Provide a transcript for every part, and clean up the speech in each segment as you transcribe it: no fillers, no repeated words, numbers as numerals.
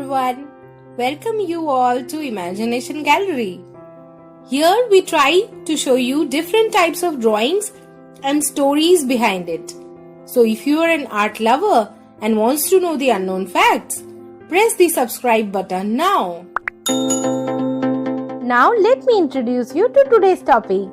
everyone. Welcome you all to Imagination Gallery. Here we try to show you different types of drawings and stories behind it. So if you are an art lover and wants to know the unknown facts, press the subscribe button now. Now let me introduce you to today's topic.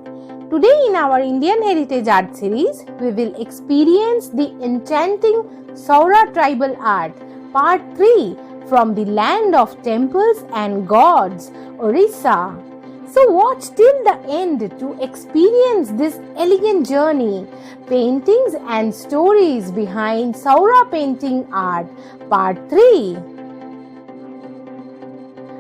Today in our Indian Heritage Art series, we will experience the enchanting Saura tribal art, part 3, from the land of temples and gods, Orissa. So watch till the end to experience this elegant journey, paintings and stories behind Saura painting art, part 3.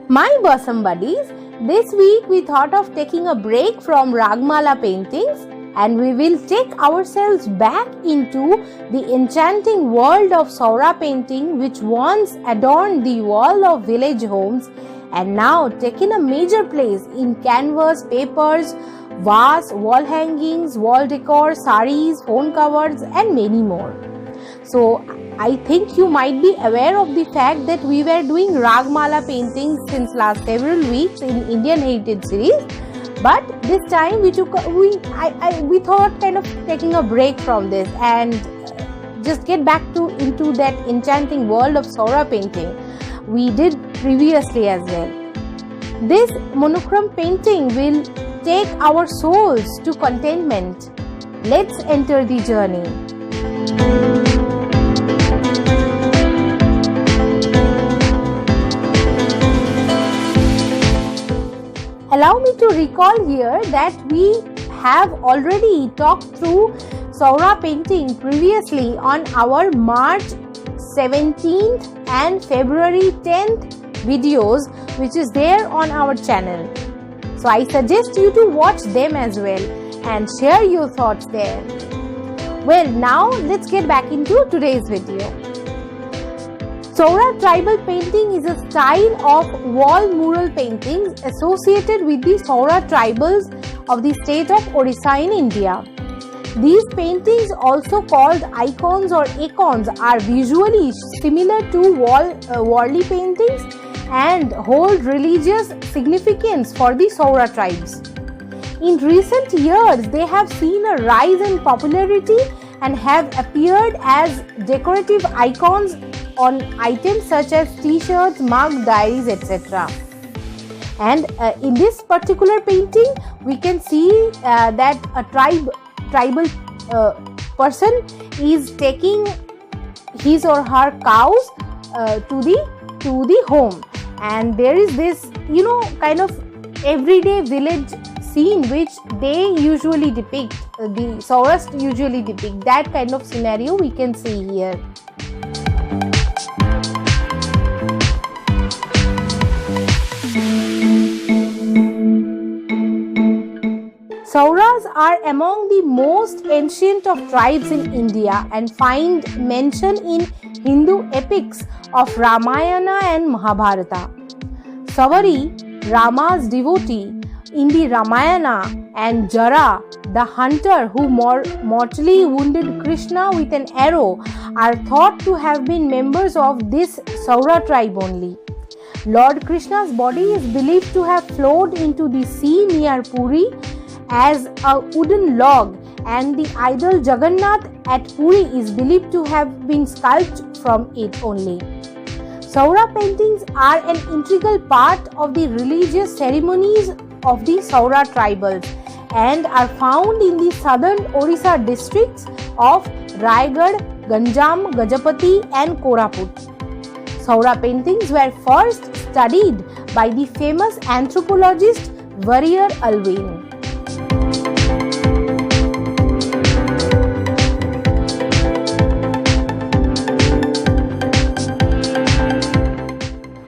My bosom buddies, this week we thought of taking a break from Ragmala paintings and we will take ourselves back into the enchanting world of Saura painting, which once adorned the wall of village homes and now taken a major place in canvas, papers, vase, wall hangings, wall decor, saris, phone covers and many more. So I think you might be aware of the fact that we were doing Ragmala paintings since last several weeks in Indian Heritage series. But this time we thought kind of taking a break from this and just get back into that enchanting world of Saura painting we did previously as well. This monochrome painting will take our souls to contentment. Let's enter the journey. Allow me to recall here that we have already talked through Saura painting previously on our March 17th and February 10th videos, which is there on our channel. So I suggest you to watch them as well and share your thoughts there. Well, now let's get back into today's video. Saura tribal painting is a style of wall mural paintings associated with the Saura tribals of the state of Orissa in India. These paintings, also called icons or icons, are visually similar to worldly paintings and hold religious significance for the Saura tribes. In recent years, they have seen a rise in popularity and have appeared as decorative icons on items such as t-shirts, mugs, diaries, etc. And in this particular painting, we can see that a tribal person is taking his or her cows to the home, and there is this kind of everyday village scene which they usually depict, the Sauras usually depict. That kind of scenario we can see here. Sauras are among the most ancient of tribes in India and find mention in Hindu epics of Ramayana and Mahabharata. Savari, Rama's devotee in the Ramayana, and Jara, the hunter who mortally wounded Krishna with an arrow, are thought to have been members of this Saura tribe only. Lord Krishna's body is believed to have flowed into the sea near Puri as a wooden log, and the idol Jagannath at Puri is believed to have been sculpted from it only. Saura paintings are an integral part of the religious ceremonies of the Saura tribals and are found in the southern Orissa districts of Raigad, Ganjam, Gajapati and Koraput. Saura paintings were first studied by the famous anthropologist Warrior Alvin.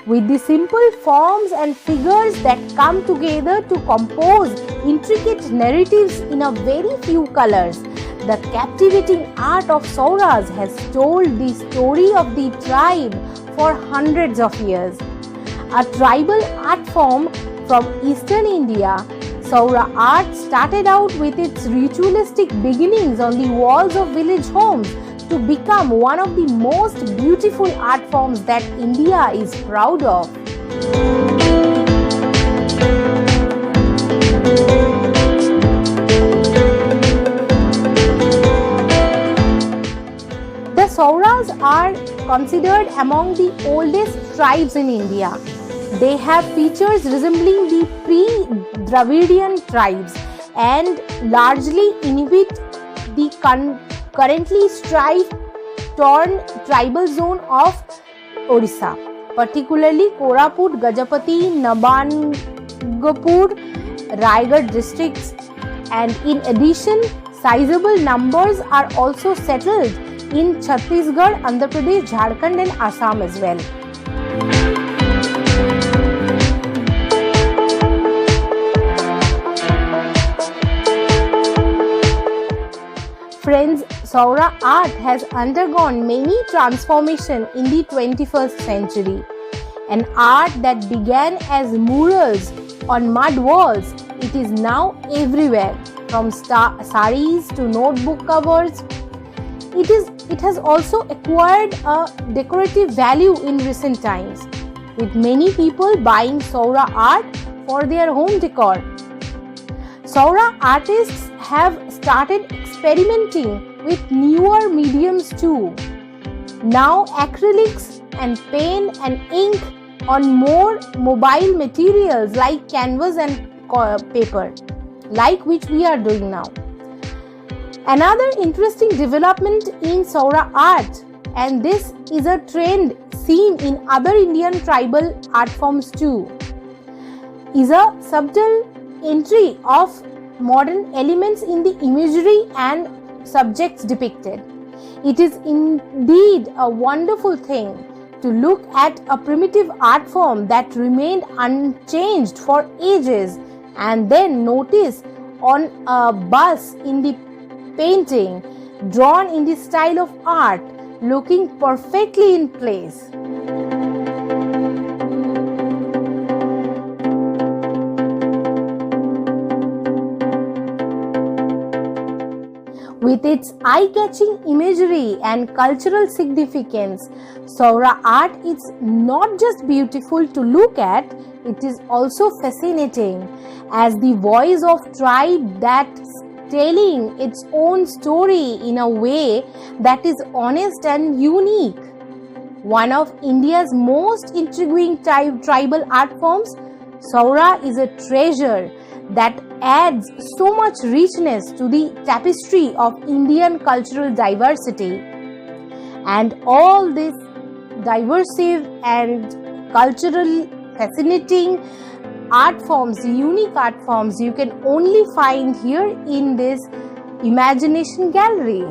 With the simple forms and figures that come together to compose intricate narratives in a very few colors, the captivating art of Sauras has told the story of the tribe for hundreds of years. A tribal art form from eastern India, Saura art started out with its ritualistic beginnings on the walls of village homes to become one of the most beautiful art forms that India is proud of. The Sauras are considered among the oldest tribes in India. They have features resembling the pre-Dravidian tribes and largely inhabit the currently strife-torn tribal zone of Odisha, particularly Koraput, Gajapati, Nabangapur, Raigad districts, and in addition, sizable numbers are also settled in Chhattisgarh, Andhra Pradesh, Jharkhand and Assam as well. Friends, Saura art has undergone many transformations in the 21st century. An art that began as murals on mud walls, it is now everywhere, from saris to notebook covers. It has also acquired a decorative value in recent times, with many people buying Saura art for their home decor. Saura artists have started experimenting with newer mediums too. Now acrylics and pen and ink on more mobile materials like canvas and paper, like which we are doing now. Another interesting development in Saura art, and this is a trend seen in other Indian tribal art forms too, is a subtle entry of modern elements in the imagery and subjects depicted. It is indeed a wonderful thing to look at a primitive art form that remained unchanged for ages and then notice on a bus in the painting drawn in the style of art looking perfectly in place. With its eye-catching imagery and cultural significance, Saura art is not just beautiful to look at, it is also fascinating as the voice of tribe that's telling its own story in a way that is honest and unique. One of India's most intriguing tribal art forms, Saura is a treasure that adds so much richness to the tapestry of Indian cultural diversity. And all this diverse and cultural fascinating art forms, unique art forms, you can only find here in this Imagination Gallery.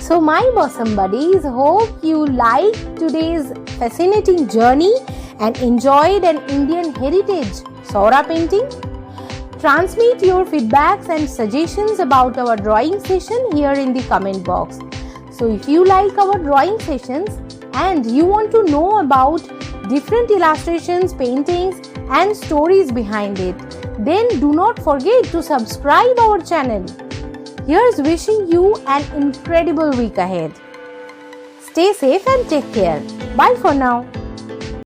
So my bosom buddies, hope you liked today's fascinating journey and enjoyed an Indian heritage Saura painting. Transmit your feedbacks and suggestions about our drawing session here in the comment box. So if you like our drawing sessions and you want to know about different illustrations, paintings and stories behind it, then do not forget to subscribe our channel. Here's wishing you an incredible week ahead. Stay safe and take care. Bye for now.